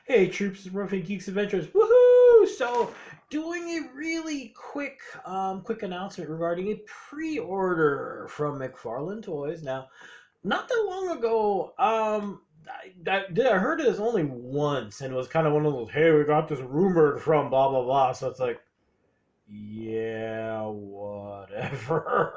Hey troops, it's Roughing Geeks Adventures. Woohoo! So, doing a really quick announcement regarding a pre-order from McFarlane Toys. Now, not that long ago, I heard of this only once, and it was kind of one of those, hey, we got this rumored from blah blah blah. So it's like, yeah, whatever.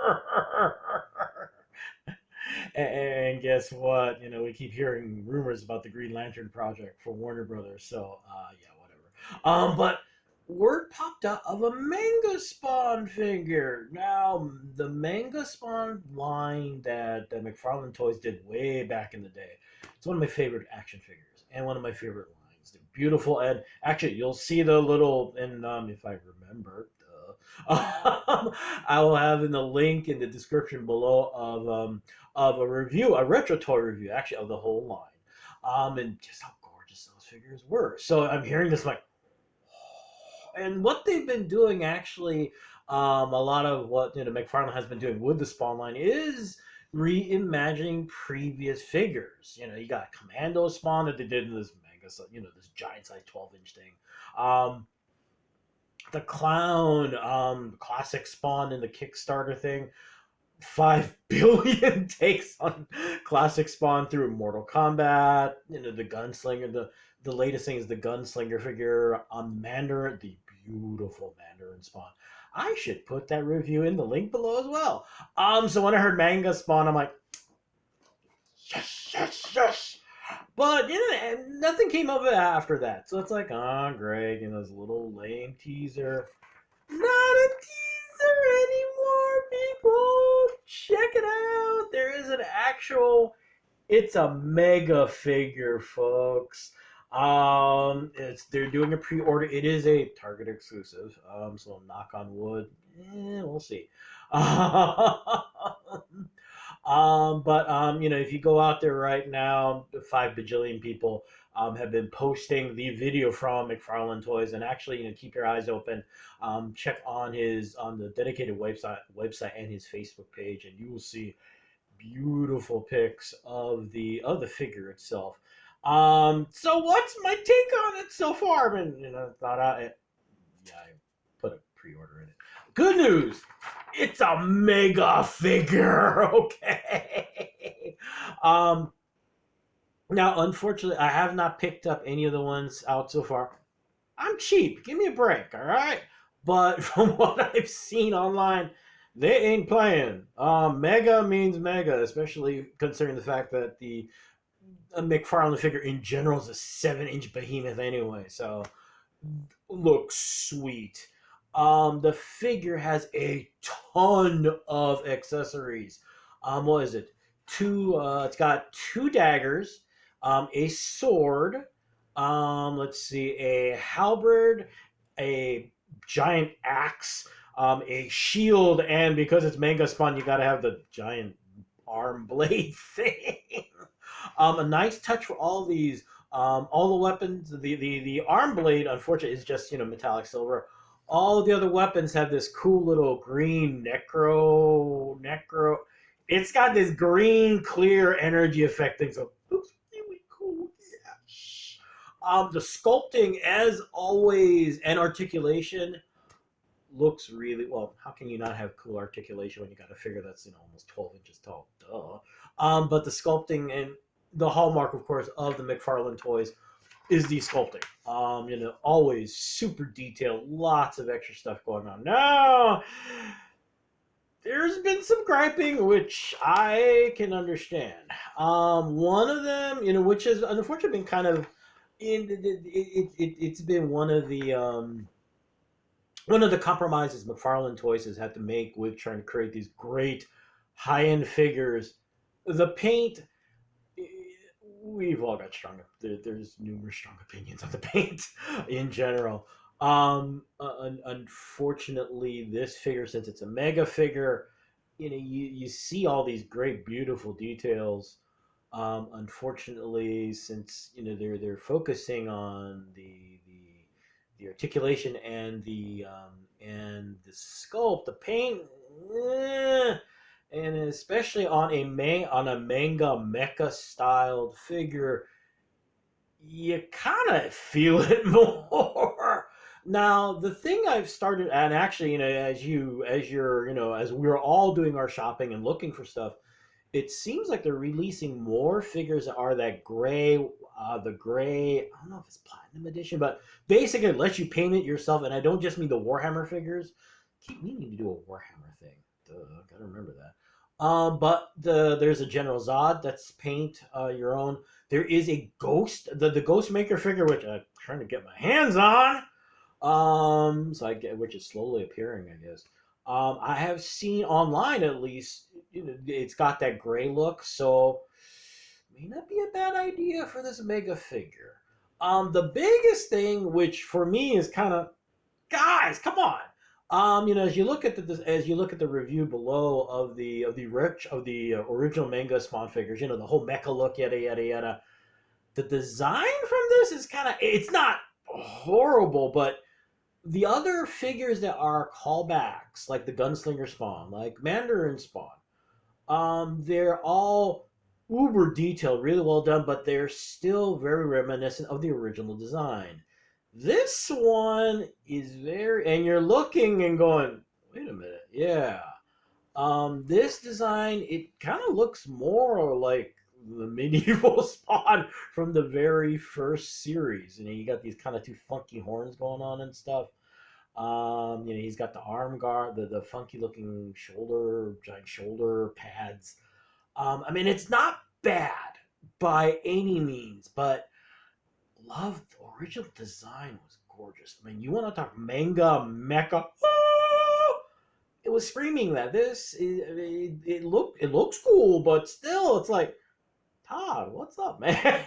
And guess what? We keep hearing rumors about the Green Lantern project for Warner Brothers. So, yeah, whatever. But word popped out of a Manga Spawn figure. Now, the Manga Spawn line that McFarlane Toys did way back in the day. It's one of my favorite action figures and one of my favorite lines. They're beautiful, and actually, you'll see the little, and if I remember, I will have in the link in the description below of a review, a retro toy review, actually, of the whole line, and just how gorgeous those figures were. So I'm hearing this like, and what they've been doing actually, a lot of what McFarlane has been doing with the Spawn line is reimagining previous figures. You got Commando Spawn that they did in this mega, this giant size 12-inch thing. Um, the Clown, classic Spawn in the Kickstarter thing. 5 billion takes on classic Spawn through Mortal Kombat. The Gunslinger. The latest thing is the Gunslinger figure on Mandarin, the beautiful Mandarin Spawn. I should put that review in the link below as well. So when I heard Manga Spawn, I'm like, yes, yes, yes. But nothing came of it after that. So it's like, oh, great, this little lame teaser. Not a teaser anymore, people. Check it out. There is an actual. It's a mega figure, folks. They're doing a pre-order. It is a Target exclusive. So knock on wood. We'll see. But if you go out there right now, 5 bajillion people have been posting the video from McFarlane Toys, and actually, keep your eyes open. Check on the dedicated website and his Facebook page, and you will see beautiful pics of the figure itself. So what's my take on it so far? I mean, I put a pre-order in it. Good news, it's a mega figure. Okay. Now, unfortunately, I have not picked up any of the ones out so far. I'm cheap. Give me a break, all right? But from what I've seen online, they ain't playing. Mega means mega, especially considering the fact that the McFarlane figure in general is a 7-inch behemoth anyway. So, looks sweet. The figure has a ton of accessories. What is it? It's got 2 daggers, a sword, let's see, a halberd, a giant axe, a shield, and because it's Manga Spawn, you gotta have the giant arm blade thing. A nice touch for all these. All the weapons, the arm blade, unfortunately, is just metallic silver. All the other weapons have this cool little green necro. It's got this green clear energy effect thing, so it looks really cool. Yeah. The sculpting, as always, and articulation looks really well. How can you not have cool articulation when you got a figure that's almost 12 inches tall? Duh. But the sculpting and the hallmark, of course, of the McFarlane Toys is the sculpting. Always super detailed, lots of extra stuff going on. Now, there's been some griping, which I can understand. One of them, which has unfortunately been kind of, it's been one of the compromises McFarlane Toys has had to make with trying to create these great high-end figures. The paint, we've all got there's numerous strong opinions on the paint in general. Unfortunately, this figure, since it's a mega figure, you see all these great, beautiful details. Unfortunately, since they're focusing on the articulation and the sculpt, the paint, and especially on a manga mecha styled figure, you kind of feel it more. Now, the thing I've started, and actually, as we're all doing our shopping and looking for stuff, it seems like they're releasing more figures that are that gray, the gray. I don't know if it's platinum edition, but basically it lets you paint it yourself. And I don't just mean the Warhammer figures. We need to do a Warhammer thing. Duh, gotta remember that. But there's a General Zod that's paint your own. There is a Ghost, the Ghost Maker figure, which I'm trying to get my hands on. Which is slowly appearing, I guess. I have seen online at least, it's got that gray look, so may not be a bad idea for this mega figure. The biggest thing, which for me is kind of, guys, come on. As you look at the review below of the original manga Spawn figures, the whole mecha look, yada yada yada. The design from this is it's not horrible, but the other figures that are callbacks, like the Gunslinger Spawn, like Mandarin Spawn, they're all uber detailed, really well done, but they're still very reminiscent of the original design. This one is and you're looking and going, wait a minute, yeah. This design, it kind of looks more like the medieval Spawn from the very first series. You got these kind of two funky horns going on and stuff. He's got the arm guard, the funky looking giant shoulder pads. It's not bad by any means, but the original design was gorgeous. You want to talk manga mecha? Oh! It was screaming that it looks cool, but still, it's like, Todd, what's up, man?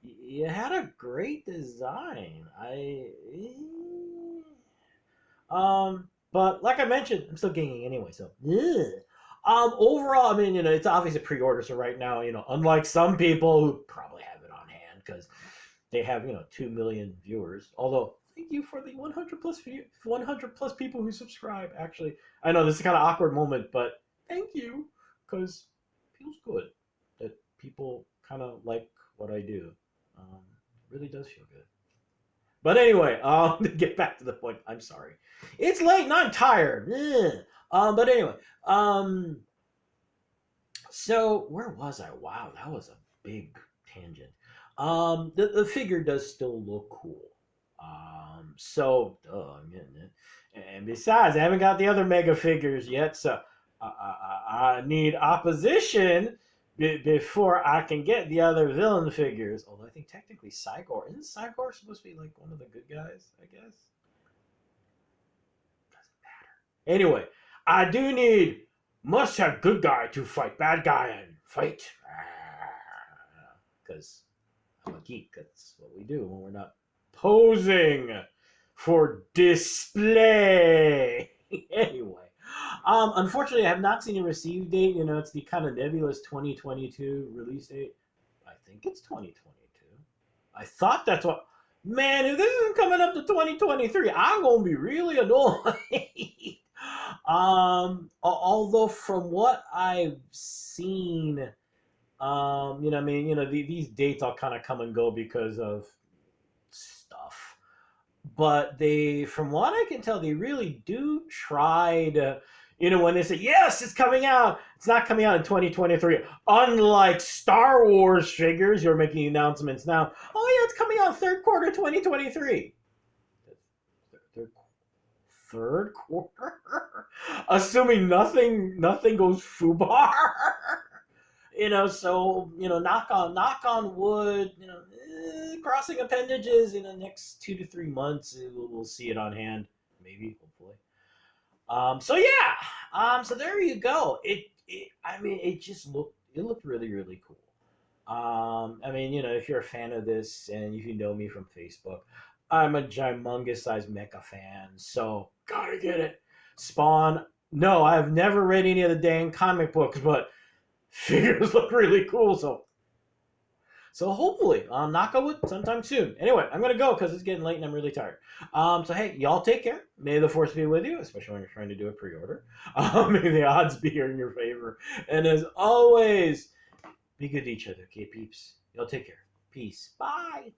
You had a great design. But like I mentioned, I'm still gaining anyway. So, overall, it's obviously pre-order. So right now, unlike some people who probably have it on hand because they have 2 million viewers. Although, thank you for the 100 plus people who subscribe. Actually, I know this is kind of awkward moment, but thank you because it feels good that people kind of like what I do. Really does feel good. But anyway, to get back to the point, I'm sorry. It's late and I'm tired. But anyway, so where was I? Wow, that was a big tangent. The figure does still look cool. I'm getting it. And besides, I haven't got the other mega figures yet, so I need opposition before I can get the other villain figures. Although I think technically Cygor, isn't Cygor supposed to be like one of the good guys, I guess? Doesn't matter. Anyway, I do must have good guy to fight bad guy and fight. Because I'm a geek. That's what we do when we're not posing for display. Anyway. Unfortunately, I have not seen a receive date. It's the kind of nebulous 2022 release date. I think it's 2022. I thought that's what... Man, if this isn't coming up to 2023, I'm going to be really annoyed. Although from what I've seen, these dates all kind of come and go because of stuff. But from what I can tell, they really do try to, when they say, yes, it's coming out, it's not coming out in 2023. Unlike Star Wars figures, you're making announcements now. Oh, yeah, it's coming out third quarter 2023. Third quarter? Assuming nothing goes FUBAR. Knock on wood, crossing appendages in the next 2 to 3 months, we'll see it on hand, maybe, hopefully. So there you go. It looked really, really cool. If you're a fan of this and if you know me from Facebook, I'm a humongous size mecha fan, so gotta get it. Spawn, no, I've never read any of the dang comic books, but figures look really cool, so hopefully, knock on wood, sometime soon. Anyway, I'm going to go because it's getting late and I'm really tired. So hey, y'all take care. May the force be with you, especially when you're trying to do a pre-order. May the odds be in your favor. And as always, be good to each other, okay, peeps? Y'all take care. Peace. Bye.